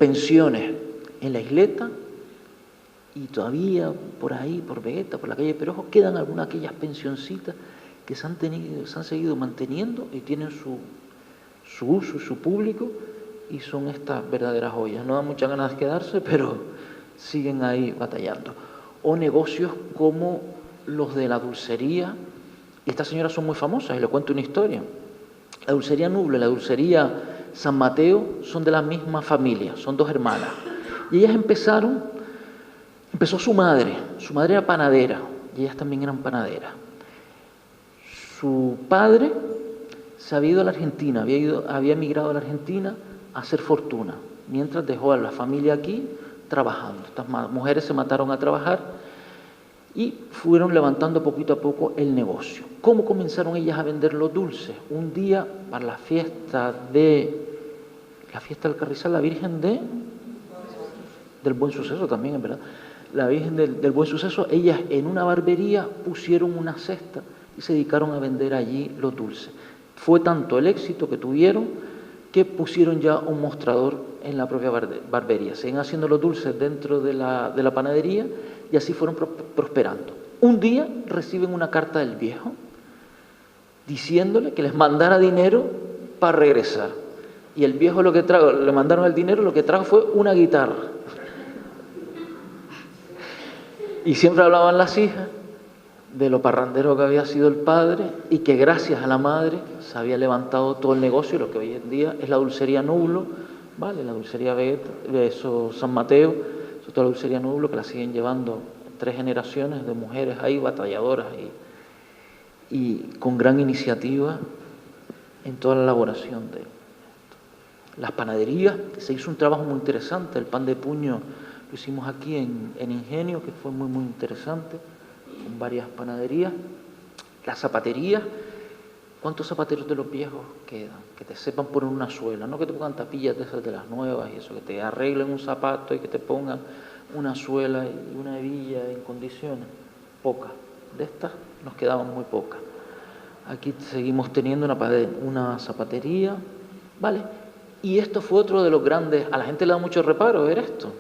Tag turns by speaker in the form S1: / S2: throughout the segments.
S1: pensiones en la isleta, y todavía por ahí, por Vegeta, por la calle Perojo, quedan algunas de aquellas pensioncitas que se han seguido manteniendo y tienen su uso y su público, y son estas verdaderas joyas. No da muchas ganas de quedarse, pero siguen ahí batallando. O negocios como los de la dulcería, y estas señoras son muy famosas, y les cuento una historia. La dulcería Nuble, la dulcería San Mateo, son de la misma familia, son dos hermanas. Y ellas empezó su madre era panadera, y ellas también eran panaderas. Su padre se había ido a la Argentina, había emigrado a la Argentina a hacer fortuna, mientras dejó a la familia aquí trabajando. Estas mujeres se mataron a trabajar y fueron levantando poquito a poco el negocio. ¿Cómo comenzaron ellas a vender los dulces? Un día, para la fiesta del Carrizal, la Virgen del Buen Suceso también, en verdad, la Virgen del Buen Suceso, ellas en una barbería pusieron una cesta y se dedicaron a vender allí los dulces. Fue tanto el éxito que tuvieron que pusieron ya un mostrador en la propia barbería. Siguen haciendo los dulces dentro de la panadería, y así fueron prosperando. Un día reciben una carta del viejo diciéndole que les mandara dinero para regresar. Y el viejo le mandaron el dinero, lo que trajo fue una guitarra. Y siempre hablaban las hijas de lo parrandero que había sido el padre, y que gracias a la madre se había levantado todo el negocio, lo que hoy en día es la dulcería Nublo, ¿vale? La dulcería Vegeta, San Mateo, sobre todo la dulcería Nublo, que la siguen llevando 3 generaciones de mujeres ahí, batalladoras y con gran iniciativa en toda la elaboración de esto. Las panaderías, se hizo un trabajo muy interesante, el pan de puño lo hicimos aquí en Ingenio, que fue muy, muy interesante, con varias panaderías. Las zapaterías, ¿cuántos zapateros de los viejos quedan? Que te sepan poner una suela, no que te pongan tapillas de esas de las nuevas y eso, que te arreglen un zapato y que te pongan una suela y una hebilla en condiciones. Pocas. De estas nos quedaban muy pocas. Aquí seguimos teniendo una zapatería, ¿vale? Y esto fue otro de los grandes, a la gente le da mucho reparo ver esto.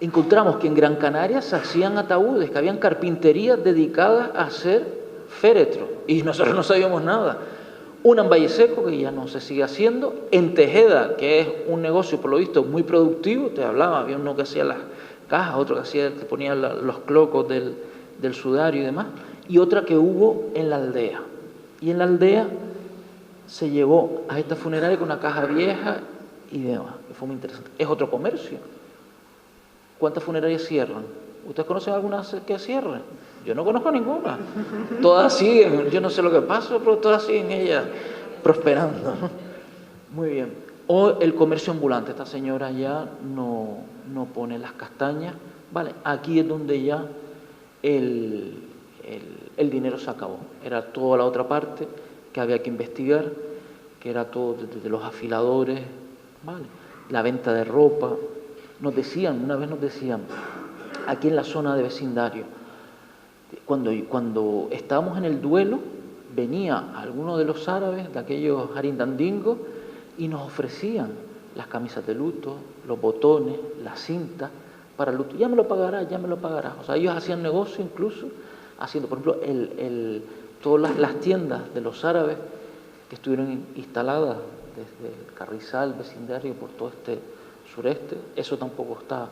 S1: Encontramos que en Gran Canaria se hacían ataúdes, que habían carpinterías dedicadas a hacer féretros, y nosotros no sabíamos nada. Una en Valle Seco, que ya no se sigue haciendo, en Tejeda, que es un negocio por lo visto muy productivo, te hablaba, había uno que hacía las cajas, otro que ponía los clocos del sudario y demás, y otra que hubo en la aldea. Y en la aldea se llevó a esta funeraria con una caja vieja y demás, que fue muy interesante. Es otro comercio. ¿Cuántas funerarias cierran? ¿Ustedes conocen algunas que cierren? Yo no conozco ninguna. Todas siguen, yo no sé lo que pasa, pero todas siguen ellas prosperando. Muy bien. O el comercio ambulante. Esta señora ya no pone las castañas. Vale, aquí es donde ya el dinero se acabó. Era toda la otra parte que había que investigar, que era todo desde los afiladores, ¿vale? La venta de ropa. Una vez nos decían, aquí en la zona de vecindario, cuando estábamos en el duelo, venía alguno de los árabes, de aquellos arindandingos, y nos ofrecían las camisas de luto, los botones, las cintas para el luto. Ya me lo pagarás. O sea, ellos hacían negocio incluso haciendo, por ejemplo, todas las tiendas de los árabes que estuvieron instaladas desde el Carrizal, vecindario, por todo este sureste, eso tampoco está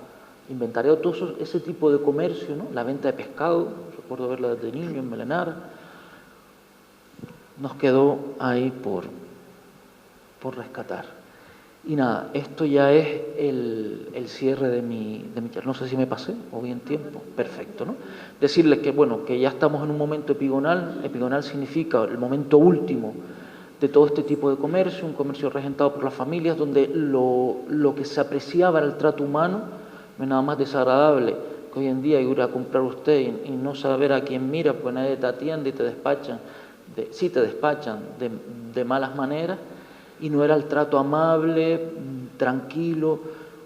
S1: inventariado. Todo ese tipo de comercio, ¿no? La venta de pescado, recuerdo verla desde niño en Melenara, nos quedó ahí por rescatar. Y nada, esto ya es el cierre de mi charla. No sé si me pasé o bien tiempo. Perfecto, ¿no? Decirles que, bueno, que ya estamos en un momento epigonal. Epigonal significa el momento último de todo este tipo de comercio, un comercio regentado por las familias, donde lo que se apreciaba era el trato humano. No es nada más desagradable que hoy en día ir a comprar usted y no saber a quién mira, pues nadie te atiende y te despachan, de malas maneras, y no era el trato amable, tranquilo,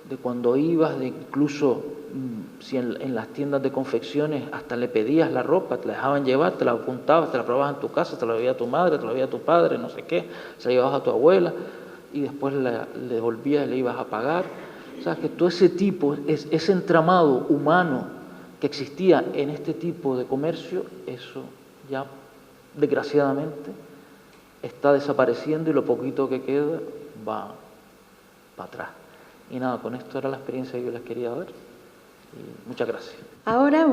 S1: de cuando ibas, de incluso si en las tiendas de confecciones hasta le pedías la ropa, te la dejaban llevar, te la apuntabas, te la probabas en tu casa, te la veía tu madre, te la veía tu padre, no sé qué, se la llevabas a tu abuela y después le devolvías y le ibas a pagar. O sea, que todo ese tipo, ese entramado humano que existía en este tipo de comercio, eso ya, desgraciadamente, está desapareciendo y lo poquito que queda va para atrás. Y nada, con esto era la experiencia que yo les quería dar. Y muchas gracias.
S2: Ahora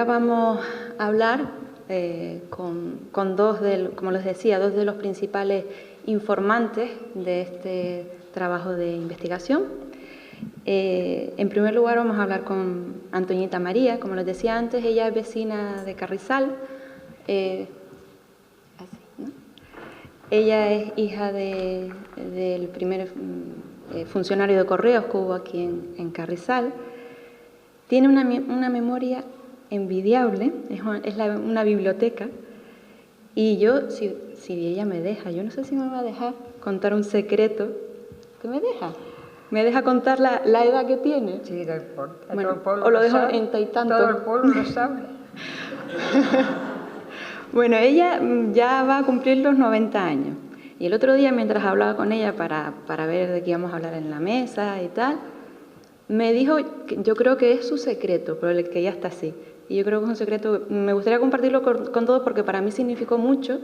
S2: vamos a hablar con dos, como les decía, dos de los principales informantes de este trabajo de investigación. En primer lugar vamos a hablar con Antoñita María, como les decía antes, ella es vecina de Carrizal. Ella es hija del primer funcionario de correos que hubo aquí en Carrizal. Tiene una memoria envidiable, es una biblioteca. Y yo, si ella me deja, yo no sé si me va a dejar contar un secreto. ¿Qué me deja? ¿Me deja contar la edad que tiene?
S3: Sí, no importa.
S2: Bueno,
S3: Todo el pueblo
S2: o lo dejo
S3: sabe.
S2: en tanto.
S3: Todo el pueblo lo sabe.
S2: Bueno, ella ya va a cumplir los 90 años. Y el otro día, mientras hablaba con ella para ver de qué íbamos a hablar en la mesa y tal, me dijo que yo creo que es su secreto, pero el que ella está así. Y yo creo que es un secreto, me gustaría compartirlo con todos porque para mí significó mucho.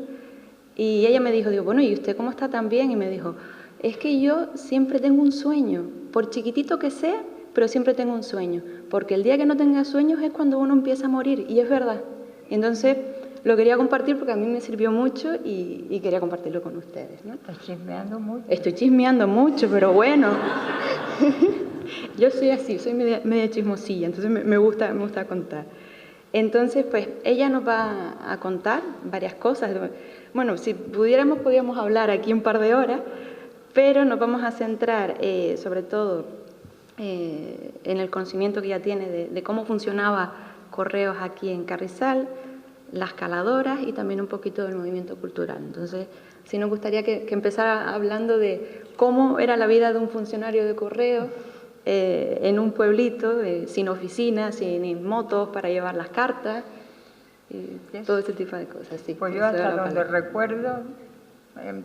S2: Y ella me dijo, bueno, ¿y usted cómo está tan bien? Y me dijo, es que yo siempre tengo un sueño, por chiquitito que sea, pero siempre tengo un sueño. Porque el día que no tenga sueños es cuando uno empieza a morir, y es verdad. Entonces, lo quería compartir porque a mí me sirvió mucho y quería compartirlo con ustedes, ¿no?
S3: Estás chismeando mucho.
S2: Estoy chismeando mucho, pero bueno. Yo soy así, soy media chismosilla, entonces me gusta contar. Entonces, pues, ella nos va a contar varias cosas. Bueno, si pudiéramos, podríamos hablar aquí un par de horas, pero nos vamos a centrar sobre todo en el conocimiento que ella tiene de cómo funcionaba Correos aquí en Carrizal, las caladoras y también un poquito del movimiento cultural. Entonces, sí nos gustaría que empezara hablando de cómo era la vida de un funcionario de Correos en un pueblito sin oficinas, sin motos para llevar las cartas, y todo ese tipo de cosas. Sí,
S3: pues yo hasta donde recuerdo,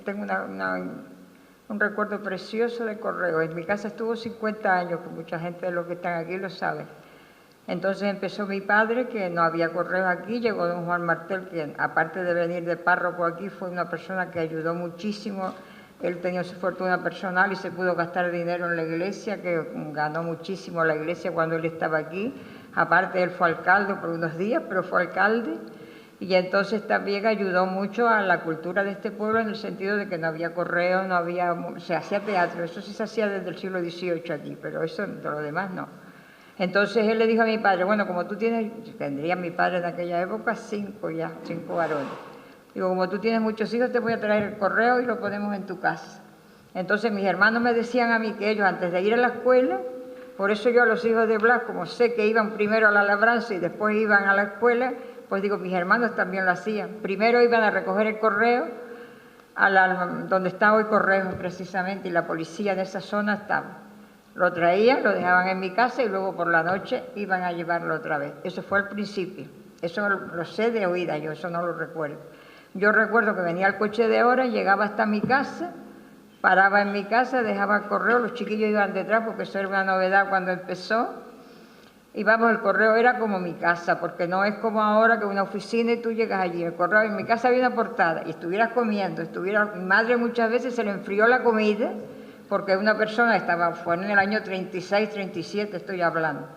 S3: tengo un recuerdo precioso de Correos. En mi casa estuvo 50 años, que mucha gente de los que están aquí lo sabe. Entonces empezó mi padre, que no había correos aquí, llegó don Juan Martel, que aparte de venir de párroco aquí, fue una persona que ayudó muchísimo. Él tenía su fortuna personal y se pudo gastar dinero en la iglesia, que ganó muchísimo la iglesia cuando él estaba aquí. Aparte, él fue alcalde por unos días, pero fue alcalde. Y entonces también ayudó mucho a la cultura de este pueblo en el sentido de que no había correos, se hacía teatro, eso sí se hacía desde el siglo XVIII aquí, pero eso de lo demás no. Entonces él le dijo a mi padre, bueno, como tú tendría mi padre en aquella época 5 varones. Digo, como tú tienes muchos hijos, te voy a traer el correo y lo ponemos en tu casa. Entonces mis hermanos me decían a mí que ellos antes de ir a la escuela, por eso yo a los hijos de Blas, como sé que iban primero a la labranza y después iban a la escuela, pues digo, mis hermanos también lo hacían. Primero iban a recoger el correo donde está hoy Correos precisamente, y la policía de esa zona estaba. Lo traían, lo dejaban en mi casa y luego por la noche iban a llevarlo otra vez. Eso fue al principio. Eso lo sé de oída, yo eso no lo recuerdo. Yo recuerdo que venía el coche de hora, llegaba hasta mi casa, paraba en mi casa, dejaba el correo, los chiquillos iban detrás porque eso era una novedad cuando empezó. Y vamos, el correo era como mi casa, porque no es como ahora que una oficina y tú llegas allí. El correo, en mi casa había una portada y estuvieras comiendo, mi madre muchas veces se le enfrió la comida, porque una persona fue en el año 36, 37 estoy hablando.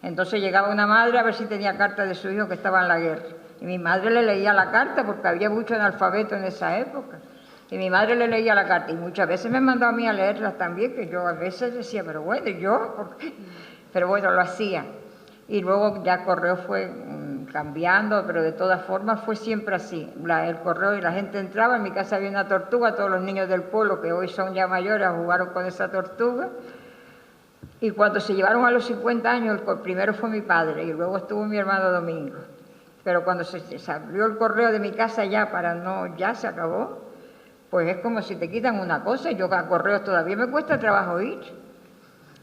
S3: Entonces llegaba una madre a ver si tenía carta de su hijo que estaba en la guerra. Y mi madre le leía la carta porque había mucho analfabeto en esa época. Y mi madre le leía la carta y muchas veces me mandó a mí a leerlas también, que yo a veces decía, pero bueno, ¿yo? ¿Por qué? Pero bueno, lo hacía. Y luego ya Correo fue cambiando, pero de todas formas fue siempre así. El correo y la gente entraba, en mi casa había una tortuga, todos los niños del pueblo, que hoy son ya mayores, jugaron con esa tortuga. Y cuando se llevaron a los 50 años, el primero fue mi padre y luego estuvo mi hermano Domingo. Pero cuando se abrió el correo de mi casa ya se acabó, pues es como si te quitan una cosa. Yo a Correos todavía me cuesta trabajo ir.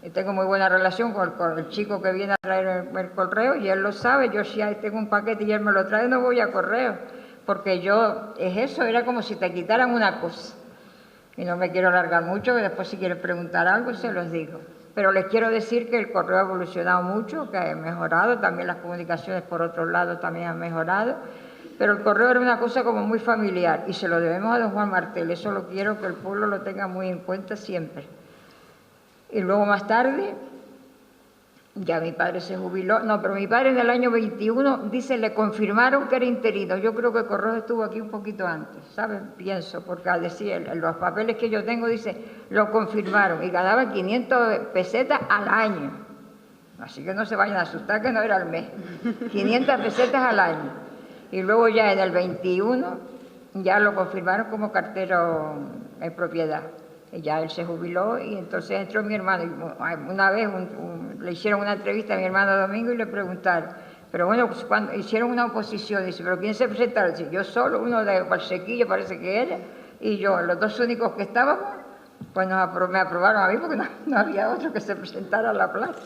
S3: Y tengo muy buena relación con el chico que viene a traer el correo y él lo sabe. Yo si tengo un paquete y él me lo trae, no voy a Correo, porque era como si te quitaran una cosa. Y no me quiero alargar mucho, que después si quieren preguntar algo se los digo. Pero les quiero decir que el correo ha evolucionado mucho, que ha mejorado, también las comunicaciones por otro lado también han mejorado, pero el correo era una cosa como muy familiar y se lo debemos a don Juan Martel, eso lo quiero que el pueblo lo tenga muy en cuenta siempre. Y luego más tarde, ya mi padre se jubiló, no, pero mi padre en el año 21, dice, le confirmaron que era interino. Yo creo que Correos estuvo aquí un poquito antes, ¿sabes? Pienso, porque al decir, los papeles que yo tengo, dice, lo confirmaron y ganaba 500 pesetas al año. Así que no se vayan a asustar que no era al mes. 500 pesetas al año. Y luego ya en el 21, ya lo confirmaron como cartero en propiedad. Ya él se jubiló y entonces entró mi hermano. Y una vez le hicieron una entrevista a mi hermano Domingo y le preguntaron, pero bueno, pues cuando hicieron una oposición, dice, ¿pero quién se presentaron? Dice, yo solo, uno de Valsequillo parece que era, y yo, los dos únicos que estábamos, pues me aprobaron a mí porque no había otro que se presentara a la plaza.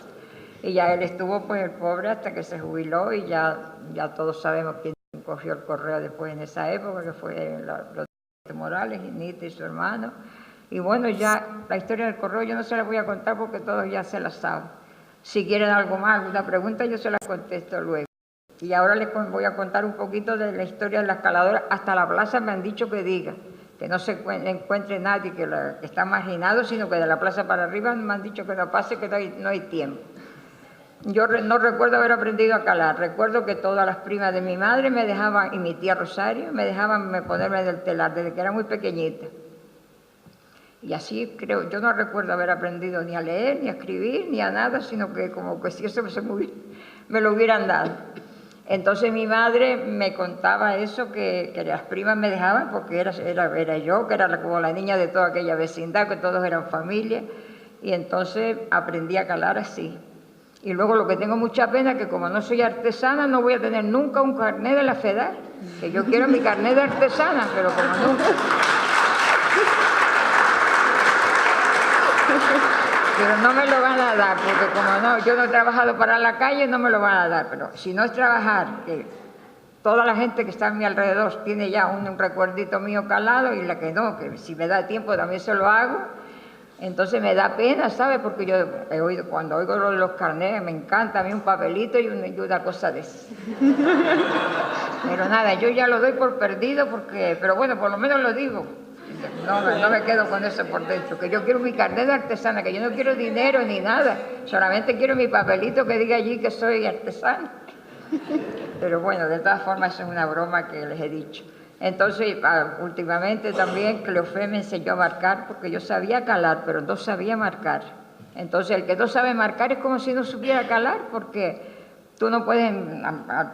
S3: Y ya él estuvo, pues el pobre, hasta que se jubiló y ya todos sabemos quién cogió el correo después en esa época, que fue los Morales, Nita y su hermano. Y bueno, ya la historia del correo yo no se la voy a contar porque todos ya se la saben. Si quieren algo más, alguna pregunta, yo se la contesto luego. Y ahora les voy a contar un poquito de la historia de la escaladora. Hasta la plaza me han dicho que diga, que no se encuentre nadie que está marginado, sino que de la plaza para arriba me han dicho que no pase, que no hay tiempo. Yo no recuerdo haber aprendido a calar, recuerdo que todas las primas de mi madre me dejaban, y mi tía Rosario, me dejaban ponerme del telar desde que era muy pequeñita. Y así creo, yo no recuerdo haber aprendido ni a leer, ni a escribir, ni a nada, sino que como que si eso me lo hubieran dado. Entonces mi madre me contaba eso, que las primas me dejaban, porque era yo, que era como la niña de toda aquella vecindad, que todos eran familia, y entonces aprendí a calar así. Y luego lo que tengo mucha pena es que como no soy artesana, no voy a tener nunca un carnet de la FEDAR, que yo quiero mi carnet de artesana, pero como nunca... Pero no me lo van a dar, porque como yo no he trabajado para la calle, no me lo van a dar. Pero si no es trabajar, que toda la gente que está a mi alrededor tiene ya un recuerdito mío calado, y la que no, que si me da tiempo también se lo hago, entonces me da pena, ¿sabes? Porque yo cuando oigo lo de los carnets, me encanta a mí un papelito y una cosa de eso. Pero nada, yo ya lo doy por perdido, pero bueno, por lo menos lo digo. No me quedo con eso por dentro, que yo quiero mi carnet de artesana, que yo no quiero dinero ni nada, solamente quiero mi papelito que diga allí que soy artesana. Pero bueno, de todas formas eso es una broma que les he dicho. Entonces, últimamente también Cleofé me enseñó a marcar, porque yo sabía calar, pero no sabía marcar. Entonces, el que no sabe marcar es como si no supiera calar, porque tú no puedes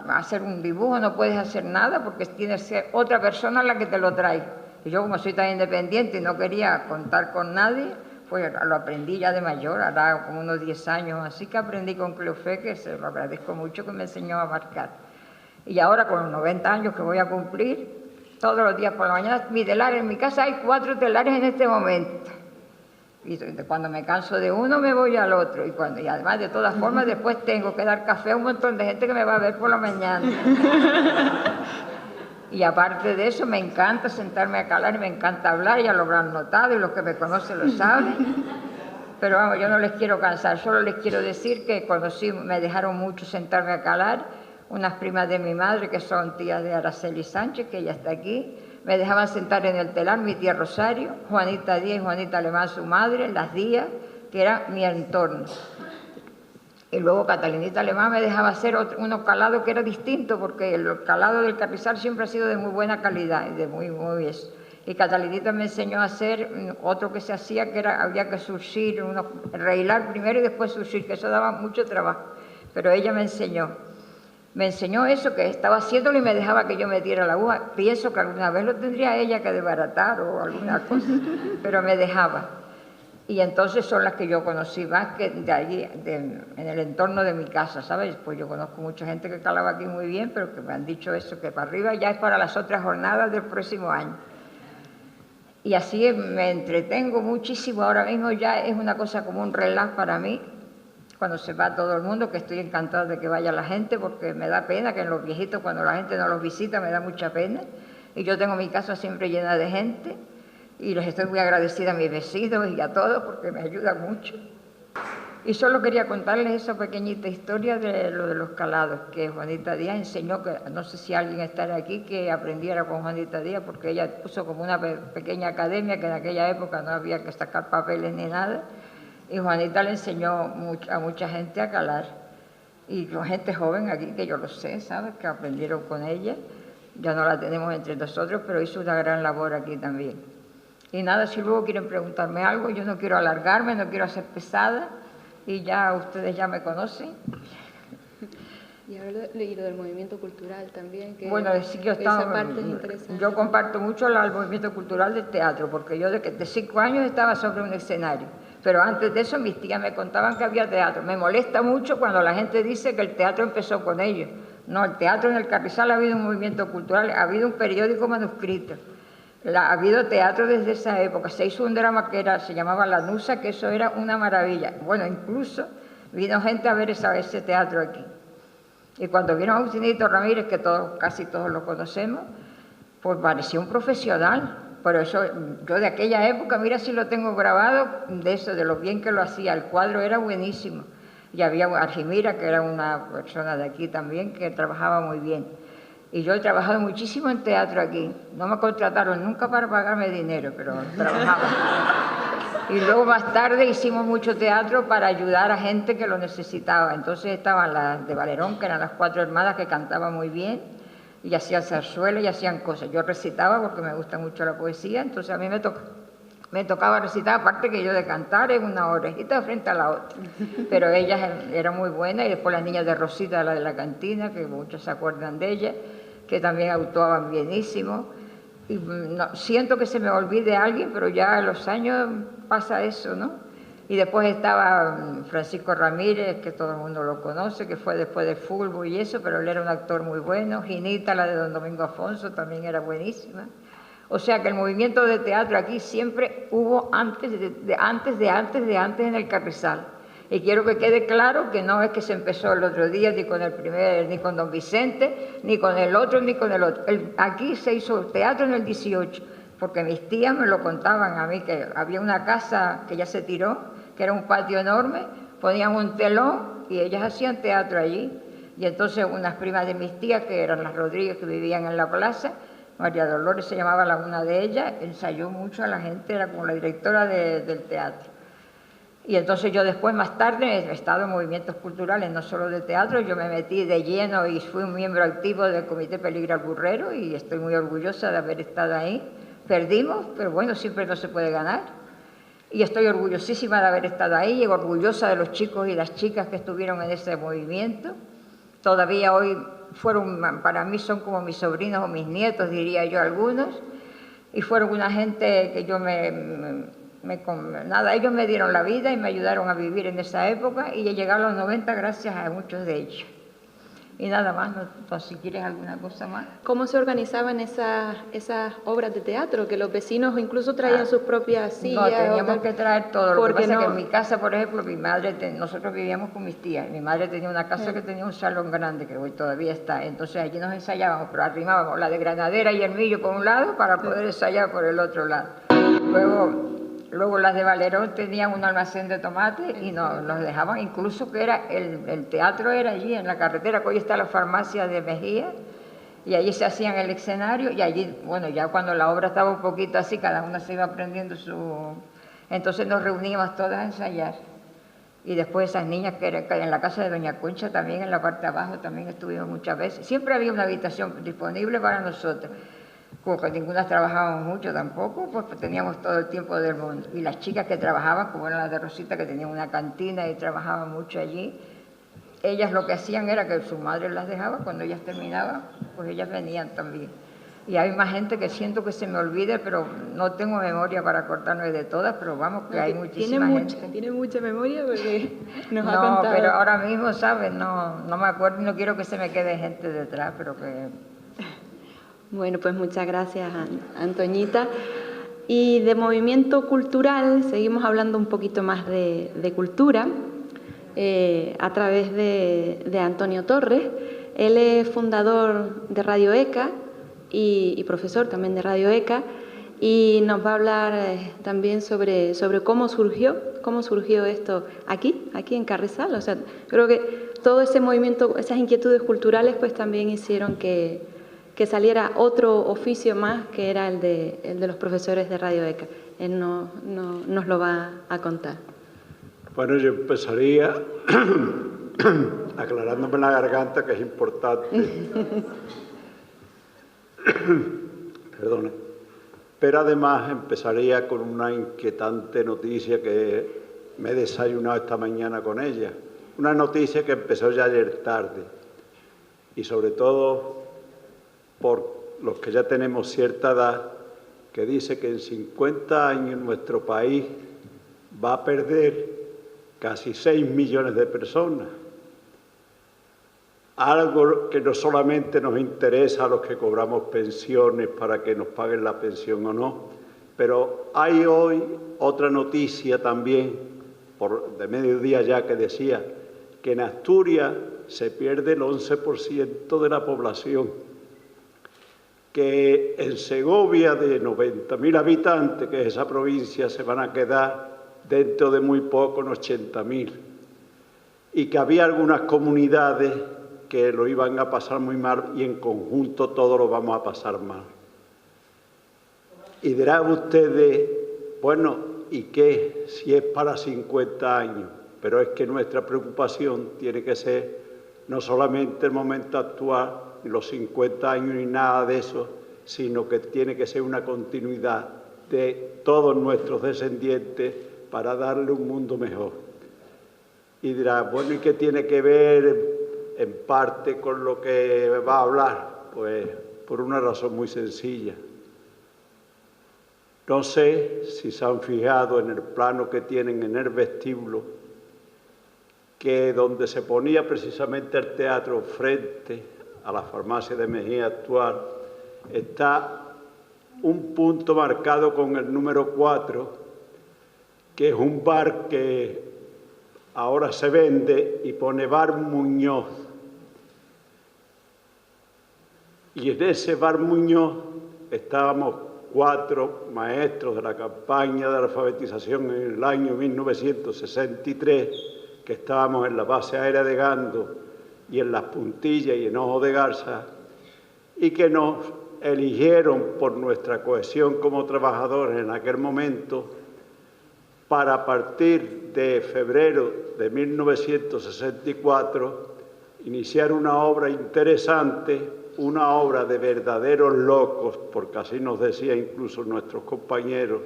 S3: hacer un dibujo, no puedes hacer nada, porque tiene que ser otra persona la que te lo trae. Y yo, como soy tan independiente y no quería contar con nadie, pues lo aprendí ya de mayor, hará como unos 10 años, así que aprendí con Cleofé, que se lo agradezco mucho, que me enseñó a marcar. Y ahora, con los 90 años que voy a cumplir, todos los días por la mañana, en mi casa hay 4 telares en este momento. Y cuando me canso de uno, me voy al otro. Y además, de todas formas, después tengo que dar café a un montón de gente que me va a ver por la mañana. Y aparte de eso, me encanta sentarme a calar y me encanta hablar, ya lo habrán notado y los que me conocen lo saben. Pero vamos, yo no les quiero cansar, solo les quiero decir que conocí, me dejaron mucho sentarme a calar, unas primas de mi madre que son tías de Araceli Sánchez, que ella está aquí, me dejaban sentar en el telar, mi tía Rosario, Juanita Díaz y Juanita Alemán, su madre, las Díaz, que era mi entorno. Y luego Catalinita Alemán me dejaba hacer unos calados que era distinto, porque el calado del Carrizal siempre ha sido de muy buena calidad, y de muy eso. Y Catalinita me enseñó a hacer otro que se hacía, que había que surcir, reilar primero y después surcir, que eso daba mucho trabajo. Pero ella me enseñó eso, que estaba haciéndolo y me dejaba que yo metiera la aguja. Pienso que alguna vez lo tendría ella que desbaratar o alguna cosa, pero me dejaba. Y entonces son las que yo conocí más que de allí, en el entorno de mi casa, ¿sabes? Pues yo conozco mucha gente que calaba aquí muy bien, pero que me han dicho eso, que para arriba ya es para las otras jornadas del próximo año. Y así me entretengo muchísimo, ahora mismo ya es una cosa como un relax para mí, cuando se va todo el mundo, que estoy encantada de que vaya la gente, porque me da pena que en los viejitos, cuando la gente no los visita, me da mucha pena. Y yo tengo mi casa siempre llena de gente. Y les estoy muy agradecida a mis vecinos y a todos porque me ayudan mucho. Y solo quería contarles esa pequeñita historia de lo de los calados, que Juanita Díaz enseñó, que no sé si alguien estará aquí que aprendiera con Juanita Díaz, porque ella puso como una pequeña academia, que en aquella época no había que sacar papeles ni nada, y Juanita le enseñó a mucha gente a calar, y con gente joven aquí, que yo lo sé, ¿sabes?, que aprendieron con ella. Ya no la tenemos entre nosotros, pero hizo una gran labor aquí también. Y nada, si luego quieren preguntarme algo, yo no quiero alargarme, no quiero ser pesada, y ya ustedes ya me conocen.
S2: Y ahora lo del movimiento cultural también, que
S3: bueno, sí que
S2: esa parte es interesante.
S3: Yo comparto mucho el movimiento cultural del teatro, porque yo de 5 años estaba sobre un escenario, pero antes de eso mis tías me contaban que había teatro. Me molesta mucho cuando la gente dice que el teatro empezó con ellos. No, el teatro en el Carrizal ha habido un movimiento cultural, ha habido un periódico manuscrito. Ha habido teatro desde esa época. Se hizo un drama que se llamaba La Nusa, que eso era una maravilla. Bueno, incluso vino gente a ver ese teatro aquí. Y cuando vino Agustinito Ramírez, que casi todos lo conocemos, pues parecía un profesional. Por eso yo de aquella época, mira si lo tengo grabado, de lo bien que lo hacía. El cuadro era buenísimo. Y había Argimira, que era una persona de aquí también, que trabajaba muy bien. Y yo he trabajado muchísimo en teatro aquí. No me contrataron nunca para pagarme dinero, pero trabajaba. Y luego más tarde hicimos mucho teatro para ayudar a gente que lo necesitaba. Entonces estaban las de Valerón, que eran las 4 hermanas que cantaban muy bien, y hacían zarzuela y hacían cosas. Yo recitaba porque me gusta mucho la poesía, entonces a mí me tocaba recitar, aparte que yo de cantar en una orejita frente a la otra. Pero ellas eran muy buenas, y después las niñas de Rosita, la de la cantina, que muchos se acuerdan de ella, que también actuaban bienísimo. Y siento que se me olvide alguien, pero ya a los años pasa eso, ¿no? Y después estaba Francisco Ramírez, que todo el mundo lo conoce, que fue después de Fulbo y eso, pero él era un actor muy bueno. Ginita, la de don Domingo Afonso, también era buenísima. O sea que el movimiento de teatro aquí siempre hubo antes en el Carrizal. Y quiero que quede claro que no es que se empezó el otro día, ni con don Vicente, ni con el otro, ni con el otro. Aquí se hizo teatro en el 18, porque mis tías me lo contaban a mí, que había una casa que ya se tiró, que era un patio enorme, ponían un telón y ellas hacían teatro allí. Y entonces unas primas de mis tías, que eran las Rodríguez, que vivían en la plaza, María Dolores se llamaba una de ellas, ensayó mucho a la gente, era como la directora del teatro. Y entonces yo después, más tarde, he estado en movimientos culturales, no solo de teatro, yo me metí de lleno y fui un miembro activo del Comité Peligro Alburrero y estoy muy orgullosa de haber estado ahí. Perdimos, pero bueno, siempre no se puede ganar. Y estoy orgullosísima de haber estado ahí y orgullosa de los chicos y las chicas que estuvieron en ese movimiento. Todavía hoy para mí son como mis sobrinos o mis nietos, diría yo algunos, y fueron una gente que yo ellos me dieron la vida y me ayudaron a vivir en esa época y he llegado a los 90 gracias a muchos de ellos. Y nada más, no, si quieres alguna cosa más.
S2: ¿Cómo se organizaban esas obras de teatro? Que los vecinos incluso traían sus propias sillas.
S3: No, teníamos que traer todo. Lo que pasa es que en mi casa, por ejemplo, nosotros vivíamos con mis tías. Mi madre tenía una casa que tenía un salón grande, que hoy todavía está. Entonces allí nos ensayábamos, pero arrimábamos la de Granadera y Hermillo por un lado para poder ensayar por el otro lado. Luego las de Valerón tenían un almacén de tomate y nos dejaban, incluso que el teatro era allí en la carretera, que hoy está la farmacia de Mejía, y allí se hacían el escenario, y allí, bueno, ya cuando la obra estaba un poquito así, cada una se iba aprendiendo entonces nos reuníamos todas a ensayar. Y después esas niñas que en la casa de Doña Concha también, en la parte de abajo, también estuvimos muchas veces. Siempre había una habitación disponible para nosotros. Porque ninguna trabajábamos mucho tampoco, pues teníamos todo el tiempo del mundo. Y las chicas que trabajaban, como eran las de Rosita, que tenían una cantina y trabajaban mucho allí, ellas lo que hacían era que su madre las dejaba, cuando ellas terminaban, pues ellas venían también. Y hay más gente que siento que se me olvide, pero no tengo memoria para acordarme de todas, pero vamos, que hay muchísima gente.
S2: Tiene mucha memoria porque nos ha contado.
S3: No, pero ahora mismo, ¿sabes? No me acuerdo y no quiero que se me quede gente detrás, pero que...
S2: Bueno, pues muchas gracias, Antoñita. Y de movimiento cultural, seguimos hablando un poquito más de cultura, a través de Antonio Torres. Él es fundador de Radio ECA y profesor también de Radio ECA, y nos va a hablar también sobre cómo surgió esto aquí en Carrizal. O sea, creo que todo ese movimiento, esas inquietudes culturales, pues también hicieron que saliera otro oficio más, que era el de los profesores de Radio ECA. Él nos lo va a contar.
S4: Bueno, yo empezaría aclarándome la garganta, que es importante. Perdone. Pero además empezaría con una inquietante noticia que me he desayunado esta mañana con ella. Una noticia que empezó ya ayer tarde. Y sobre todo por los que ya tenemos cierta edad, que dice que en 50 años nuestro país va a perder casi 6 millones de personas. Algo que no solamente nos interesa a los que cobramos pensiones para que nos paguen la pensión o no, pero hay hoy otra noticia también, de mediodía ya, que decía que en Asturias se pierde el 11% de la población, que en Segovia, de 90.000 habitantes, que es esa provincia, se van a quedar dentro de muy poco en 80.000, y que había algunas comunidades que lo iban a pasar muy mal y en conjunto todos lo vamos a pasar mal. Y dirán ustedes, bueno, ¿y qué? Si es para 50 años. Pero es que nuestra preocupación tiene que ser no solamente el momento actual, ni los 50 años ni nada de eso, sino que tiene que ser una continuidad de todos nuestros descendientes para darle un mundo mejor. Y dirá, bueno, ¿y qué tiene que ver en parte con lo que va a hablar? Pues por una razón muy sencilla. No sé si se han fijado en el plano que tienen en el vestíbulo, que donde se ponía precisamente el teatro frente a la farmacia de Mejía actual, está un punto marcado con el número 4, que es un bar que ahora se vende y pone Bar Muñoz. Y en ese Bar Muñoz estábamos 4 maestros de la campaña de alfabetización en el año 1963, que estábamos en la base aérea de Gando y en Las Puntillas y en Ojo de Garza, y que nos eligieron por nuestra cohesión como trabajadores en aquel momento para, a partir de febrero de 1964, iniciar una obra interesante, una obra de verdaderos locos, porque así nos decían incluso nuestros compañeros,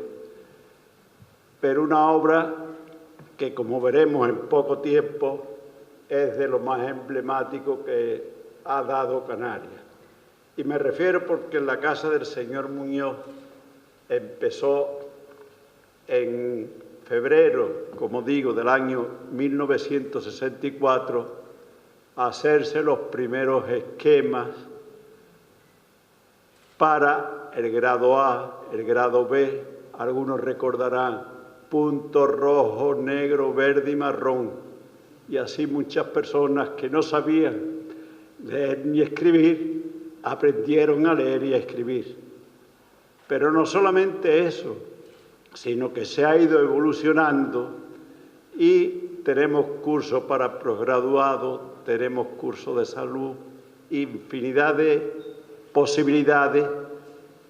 S4: pero una obra que, como veremos en poco tiempo, es de lo más emblemático que ha dado Canarias. Y me refiero porque en la casa del señor Muñoz empezó en febrero, como digo, del año 1964, a hacerse los primeros esquemas para el grado A, el grado B, algunos recordarán, punto rojo, negro, verde y marrón. Y así muchas personas que no sabían leer ni escribir, aprendieron a leer y a escribir. Pero no solamente eso, sino que se ha ido evolucionando y tenemos cursos para posgraduados, tenemos cursos de salud, infinidad de posibilidades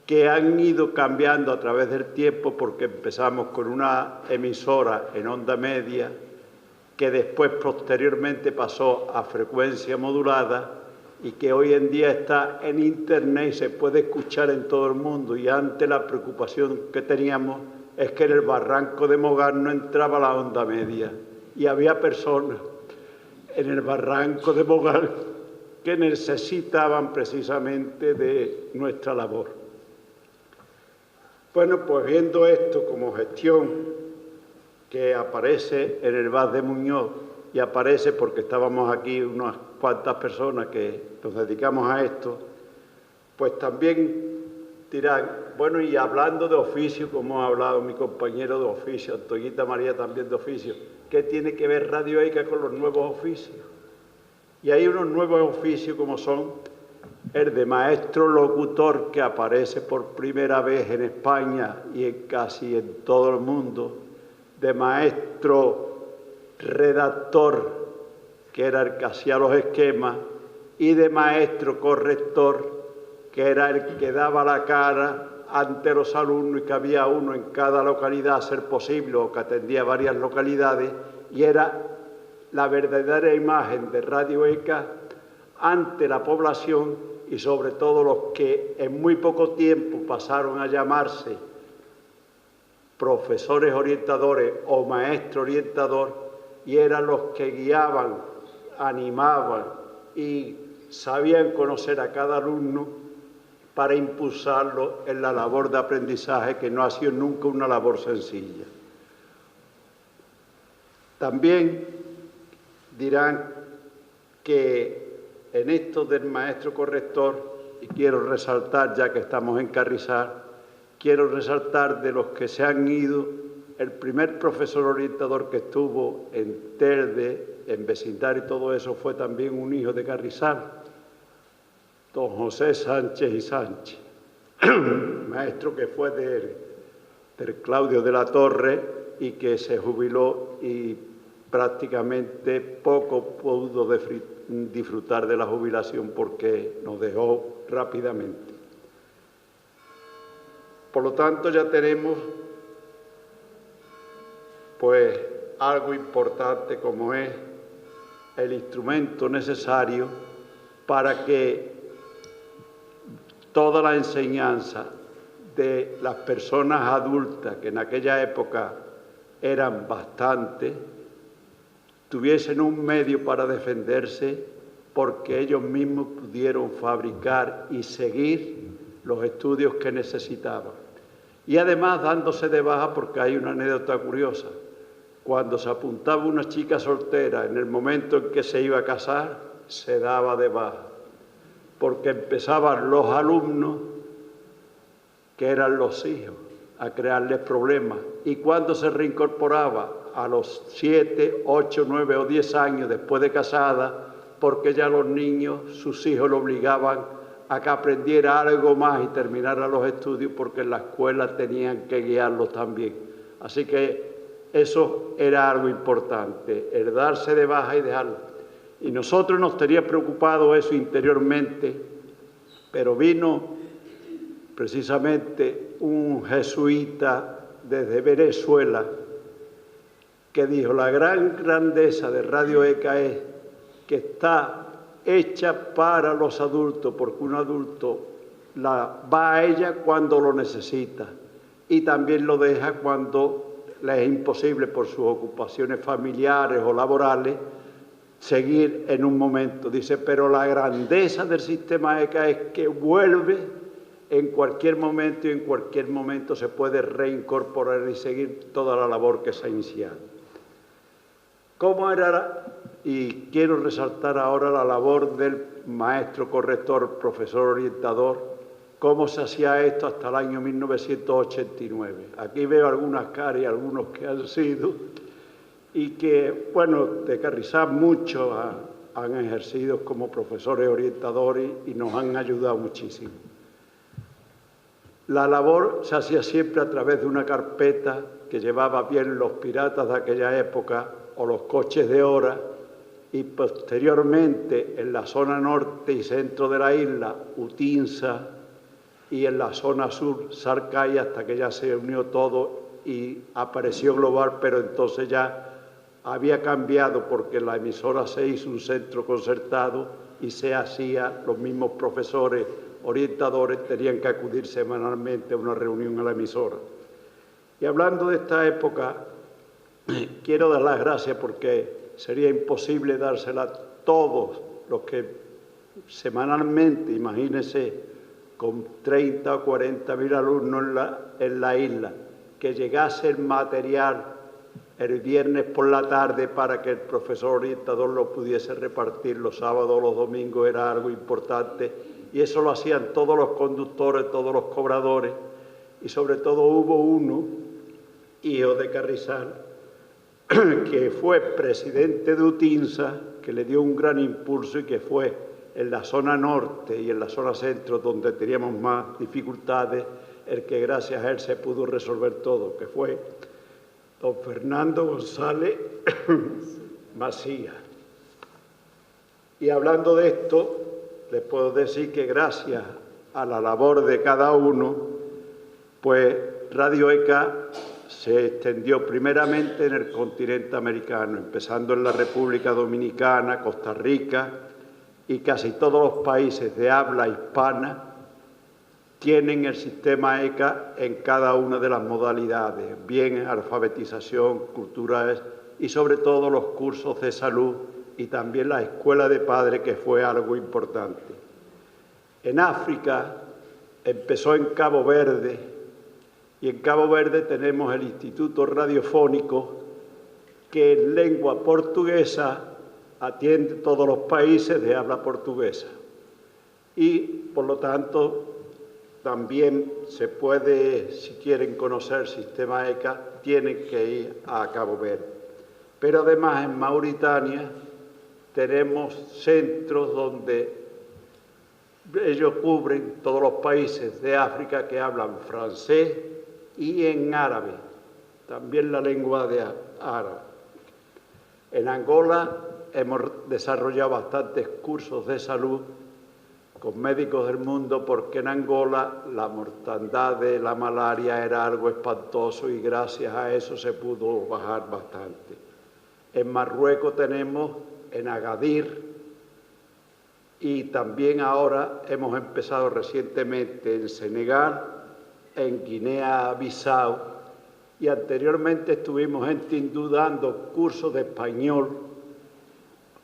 S4: que han ido cambiando a través del tiempo, porque empezamos con una emisora en onda media que después posteriormente pasó a frecuencia modulada y que hoy en día está en Internet y se puede escuchar en todo el mundo. Y antes la preocupación que teníamos es que en el barranco de Mogán no entraba la onda media y había personas en el barranco de Mogán que necesitaban precisamente de nuestra labor. Bueno, pues viendo esto como gestión que aparece en el Bar de Muñoz, y aparece porque estábamos aquí unas cuantas personas que nos dedicamos a esto, pues también dirán, bueno, y hablando de oficio, como ha hablado mi compañero de oficio, Antoñita María también de oficio, ¿qué tiene que ver Radio ECA con los nuevos oficios? Y hay unos nuevos oficios como son el de maestro locutor, que aparece por primera vez en España y casi en todo el mundo, de maestro redactor, que era el que hacía los esquemas, y de maestro corrector, que era el que daba la cara ante los alumnos, y que había uno en cada localidad, a ser posible, o que atendía varias localidades, y era la verdadera imagen de Radio ECA ante la población, y sobre todo los que en muy poco tiempo pasaron a llamarse profesores orientadores o maestro orientador, y eran los que guiaban, animaban y sabían conocer a cada alumno para impulsarlo en la labor de aprendizaje, que no ha sido nunca una labor sencilla. También dirán que en esto del maestro corrector, y quiero resaltar, ya que estamos en Carrizal, quiero resaltar de los que se han ido, el primer profesor orientador que estuvo en Telde, en vecindario y todo eso, fue también un hijo de Carrizal, don José Sánchez y Sánchez, maestro que fue del Claudio de la Torre y que se jubiló y prácticamente poco pudo disfrutar de la jubilación porque nos dejó rápidamente. Por lo tanto, ya tenemos pues algo importante como es el instrumento necesario para que toda la enseñanza de las personas adultas, que en aquella época eran bastantes, tuviesen un medio para defenderse, porque ellos mismos pudieron fabricar y seguir los estudios que necesitaban. Y además dándose de baja, porque hay una anécdota curiosa. Cuando se apuntaba una chica soltera, en el momento en que se iba a casar, se daba de baja, porque empezaban los alumnos, que eran los hijos, a crearles problemas. Y cuando se reincorporaba a los 7, 8, 9 o 10 años después de casada, porque ya los niños, sus hijos lo obligaban a que aprendiera algo más y terminara los estudios, porque en la escuela tenían que guiarlos también. Así que eso era algo importante, el darse de baja y dejarlo. Y nosotros nos tenía preocupado eso interiormente, pero vino precisamente un jesuita desde Venezuela que dijo: la gran grandeza de Radio ECA es que está hecha para los adultos, porque un adulto va a ella cuando lo necesita y también lo deja cuando le es imposible por sus ocupaciones familiares o laborales seguir en un momento. Dice, pero la grandeza del sistema ECA es que vuelve en cualquier momento, y en cualquier momento se puede reincorporar y seguir toda la labor que se ha iniciado. ¿Cómo era? Y quiero resaltar ahora la labor del maestro corrector, profesor orientador, cómo se hacía esto hasta el año 1989. Aquí veo algunas caras y algunos que han sido, y que, bueno, de Carrizal muchos han ejercido como profesores orientadores y nos han ayudado muchísimo. La labor se hacía siempre a través de una carpeta que llevaba bien los piratas de aquella época o los coches de hora, y posteriormente en la zona norte y centro de la isla, Utinsa, y en la zona sur, Sarcay, hasta que ya se unió todo y apareció Global, pero entonces ya había cambiado porque la emisora se hizo un centro concertado y se hacía, los mismos profesores orientadores tenían que acudir semanalmente a una reunión a la emisora. Y hablando de esta época, quiero dar las gracias porque sería imposible dársela a todos los que semanalmente, imagínense, con 30 o 40.000 alumnos en la isla, que llegase el material el viernes por la tarde para que el profesor orientador lo pudiese repartir los sábados o los domingos, era algo importante, y eso lo hacían todos los conductores, todos los cobradores, y sobre todo hubo uno, hijo de Carrizal, que fue presidente de Utinsa, que le dio un gran impulso y que fue en la zona norte y en la zona centro, donde teníamos más dificultades, el que gracias a él se pudo resolver todo, que fue don Fernando González Macías. Y hablando de esto, les puedo decir que gracias a la labor de cada uno, pues Radio ECA se extendió primeramente en el continente americano, empezando en la República Dominicana, Costa Rica, y casi todos los países de habla hispana tienen el sistema ECA en cada una de las modalidades, bien alfabetización, culturales y sobre todo los cursos de salud y también la escuela de padres, que fue algo importante. En África empezó en Cabo Verde, y en Cabo Verde tenemos el Instituto Radiofónico, que en lengua portuguesa atiende todos los países de habla portuguesa. Y, por lo tanto, también se puede, si quieren conocer el sistema ECA, tienen que ir a Cabo Verde. Pero además en Mauritania tenemos centros donde ellos cubren todos los países de África que hablan francés y en árabe, también la lengua de árabe. En Angola hemos desarrollado bastantes cursos de salud con médicos del mundo, porque en Angola la mortandad de la malaria era algo espantoso y gracias a eso se pudo bajar bastante. En Marruecos tenemos, en Agadir, y también ahora hemos empezado recientemente en Senegal, en Guinea-Bissau, y anteriormente estuvimos en Tindú dando cursos de español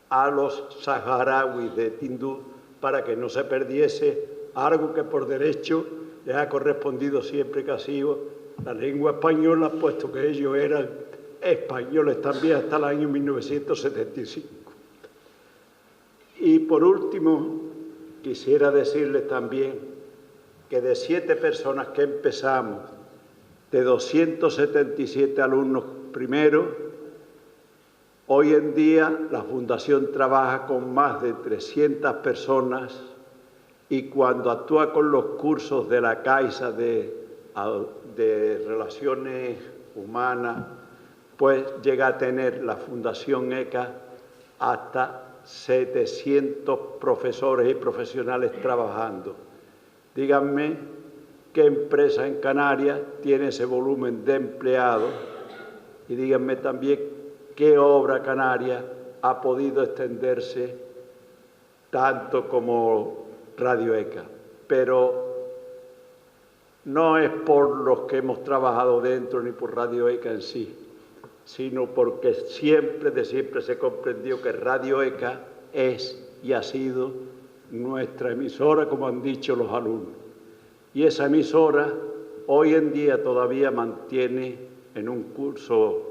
S4: a los saharauis de Tindú para que no se perdiese algo que por derecho les ha correspondido siempre que ha sido la lengua española, puesto que ellos eran españoles también hasta el año 1975. Y por último, quisiera decirles también que de 7 personas que empezamos, de 277 alumnos primero, hoy en día la Fundación trabaja con más de 300 personas, y cuando actúa con los cursos de la Caixa de Relaciones Humanas, pues llega a tener la Fundación ECA hasta 700 profesores y profesionales trabajando. Díganme qué empresa en Canarias tiene ese volumen de empleados, y díganme también qué obra canaria ha podido extenderse tanto como Radio ECA. Pero no es por los que hemos trabajado dentro ni por Radio ECA en sí, sino porque siempre se comprendió que Radio ECA es y ha sido nuestra emisora, como han dicho los alumnos. Y esa emisora hoy en día todavía mantiene en un curso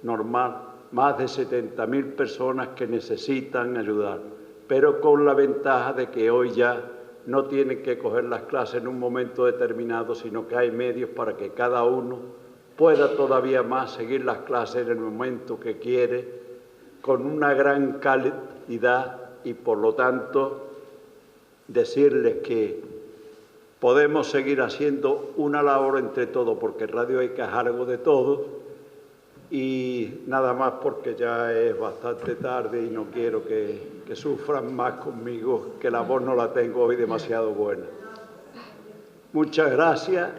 S4: normal más de 70.000 personas que necesitan ayudar, pero con la ventaja de que hoy ya no tienen que coger las clases en un momento determinado, sino que hay medios para que cada uno pueda todavía más seguir las clases en el momento que quiere, con una gran calidad, y por lo tanto decirles que podemos seguir haciendo una labor entre todos, porque Radio ECA es algo de todos. Y nada más, porque ya es bastante tarde y no quiero que sufran más conmigo, que la voz no la tengo hoy demasiado buena. Muchas gracias.